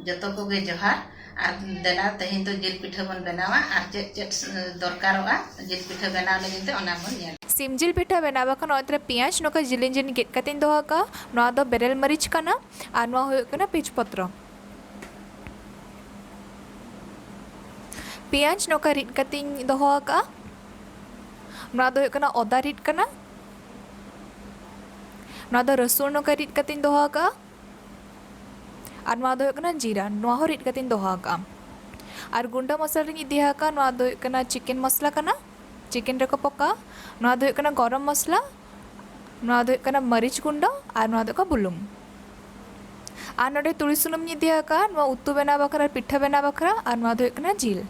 जतो कोगे जोहार और देना तेहेन तो जिल पिठा बन बनावा और चेक दरकारोगा जिल पिठा बनाव लगिन ते ओना बन नेल सिमजिल पिठा बनावा खन ओतरे पियाज नोका जिलिन जिलिन गेट कतिन दोहा का नोआ दो बेरेल मरीच कना और नोआ हुयो कना तेजपत्र पियाज नोका रिट कतिन दोहा का नोआ दो हुयो कना ओदा रिट कना नोआ दो रसुन नोका रिट कतिन दोहा का और नोआ दो हुयो कना जीरा नोआ हो रिट कतिन दोहा का और गुंडा मसाला रिन इदिहा का नोआ दो हुयो कना चिकेन मसला कना चिकेन रेको पका नोआ दो हुयो कना गरम मसला नोआ दो हुयो कना मरीच गुंडा और नोआ दो का बुलुंग और नोडे तुड़ी सुनुम इदिहा का नोआ उतु बेना बखरा पिठा बेना बखरा और नोआ दो हुयो कना जिल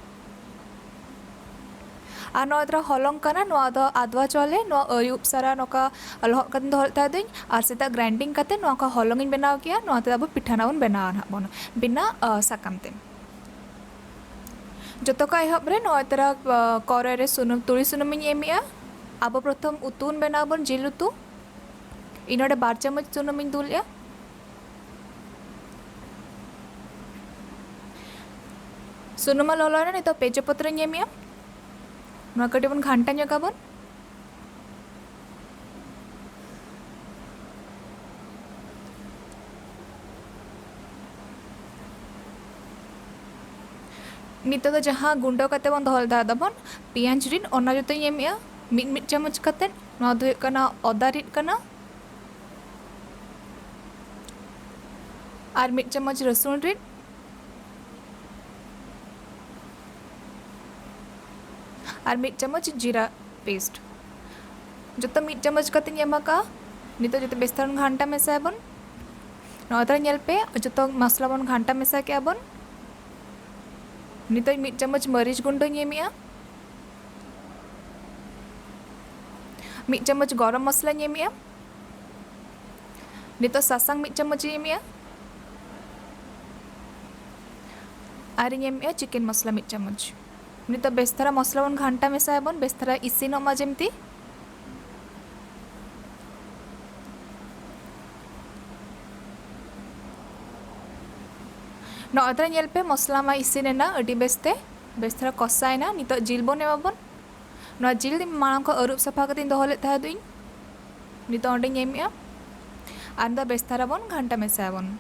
और नोआ दरा हलंग कना नोआ दो आदवा चले नोआ अयुब सारा नोका लहद कते दो हलता दिन और सेता ग्राइंडिंग कते नोआ का हलंग इन बनाव किया नोआ ते अब पिठा नाबन बनाव ना बन बिना साकाम ते जतो का एहब रे नोआ तरा करे रे सुनुम तुड़ी सुनुम इन एमिया अब प्रथम उतुन बनाव बन जिल उतु इनोडे 2 चम्मच सुनुम इन दुलिया सुनुमा ललो ना नितो पेजपत्र इन एमिया नोआ कटे बन घंटा ᱧᱚᱜ ᱵᱚᱱ नितो दो जहां गुंडो कते बन दोहल दा दबन पियाज रिन ओना जते एमिया मिड चम्मच कते नोआ दो कना ओदा रिट कना और मिड चम्मच रसुन रिन और मिड चम्मच जीरा पेस्ट जो मिड चम्मच कते एमा का नितो जो बेस्तर घंटा मेसा बन नोतरा नेल पे जो मसला बन घंटा मेसा के बन नितो मिड चम्मच मरीच गुंडो एमिया मिड चम्मच गरम मसला एमिया नितो सासांग मिड चम्मच एमिया और एमिया चिकेन मसला मिड चम्मच नितो बेस्तरा मसला बन घंटा मेसा बन बेस्तरा इसिन मा जेमती नोतरा नेल पे मसला मा इसिनेना अडी बेस्ते बेस्तरा कसायना नितो जिल बन एमाबन नोआ जिल मांग को अरुब सफा कते दोहले था दुई नितो ओंडे एमिया आंदा बेस्तरा बन घंटा मेसा बन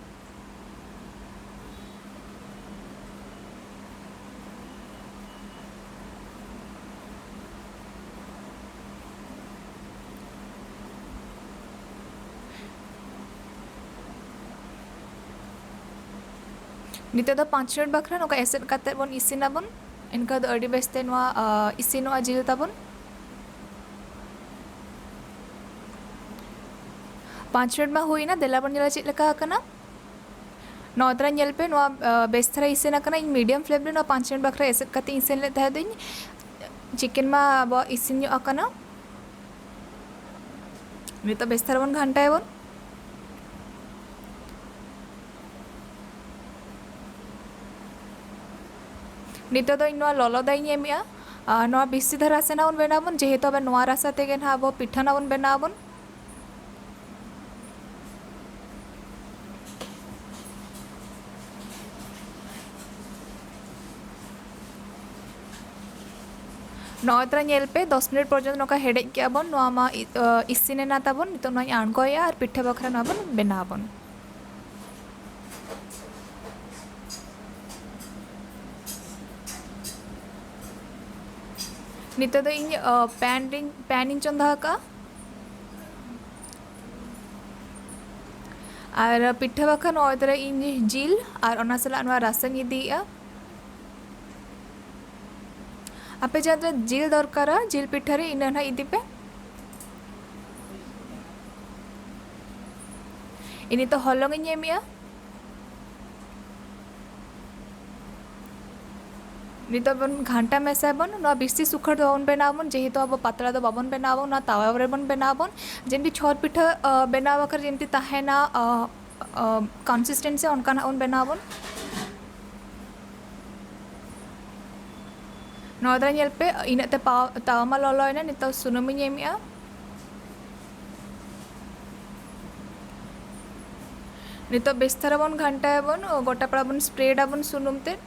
नितो दो 5 मिनट बखरा नोका एसेट कते बन इसिना बन इनका दो अडी बेस्ते नोआ इसिनोआ जिल ताबन 5 मिनट में हुई ना देला बन जला चेक लका कना नोतरा नेल पे नोआ बेस्तरा इसिना कना इन मीडियम फ्लेम रे नोआ 5 मिनट बखरा एसेट कते इसिन ले था दिन चिकेन मा अब इसिन ᱧᱚᱜ akana नितो बेस्तरा बन घंटा बन नितो दो नोआ ललो दाई एमिया नोआ बिसी धरा सेना बन बनाबन जेहेतु अब नोआ रासा तेगे ना अब पिठा ना बन बनाबन नोतरा नेल पे 10 मिनट पर्यंत नोका हेडेज के बन नोआ मा इसिने ना ताबन नितो नोआ आणगोया और पिठा बखरा ना बन बनाबन नितो दो इन पैन इन चंदा का और पिठा बखा नोतरा इन जिल और ओना सला नोआ रासन इदिया आपे जहाँ जिल दरकारा जिल पिठा रे इन ना इदी पे इनी तो हलंग इन एमिया नितो बन घंटा मेसा बन ना बिस्ती सुखर दो बन बनाबन जेहेतु अब पतला दो बबन बनाबन ना तावा रे बन बनाबन जेमती छोर पिठा बनावा कर जेमती ताहेना कंसिस्टेंसी उनका ना उन बनाबन नोदरा नेल पे इनते तावा मा ललोयना नितो सुनुम इन एमिया नितो बेस धरा बन घंटायाबन गोटा पड़ा बन स्प्रेडाबन सुनुम ते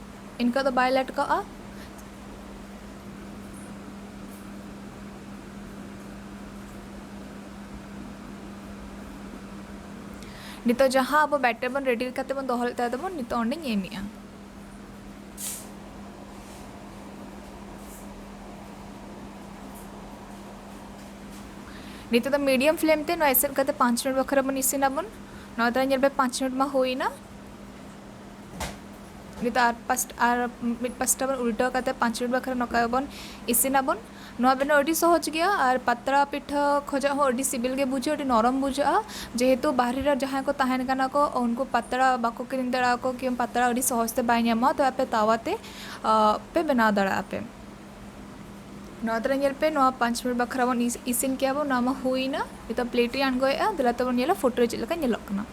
इनका तो बाय लटकाआ नितो जहाँ अब बैटर बन रेडी करते बन दोहल ता दबन नितो ओंडे एमिया नितो तो मीडियम फ्लेम ते नो एसेट करते 5 मिनट बखरा बन इसिनाबन नो ता ñel बे 5 मिनट मा होइना नितो आर मिट पास्टा बन उल्टा करते 5 मिनट बखरा नका बन इसिनाबन नो बेनो अडी सहज गया और पतला पिठा खोजा हो अडी सिबिल के बुझे अडी नरम बुझा जेहेतु बाहरी रे जहां को तहन कना को उनको पतला बाको किन दड़ा को कि पतला अडी सहज ते बाय ᱧᱟᱢᱟ तो आपे तावाते पे बना दड़ा आपे नो तरा ñel पे नो 5 मिनट बखरा बन इसिन के अब नामा हुईना इतो प्लेट रे अणगोया दला तो ñela फोटो रे चलका ñelok kana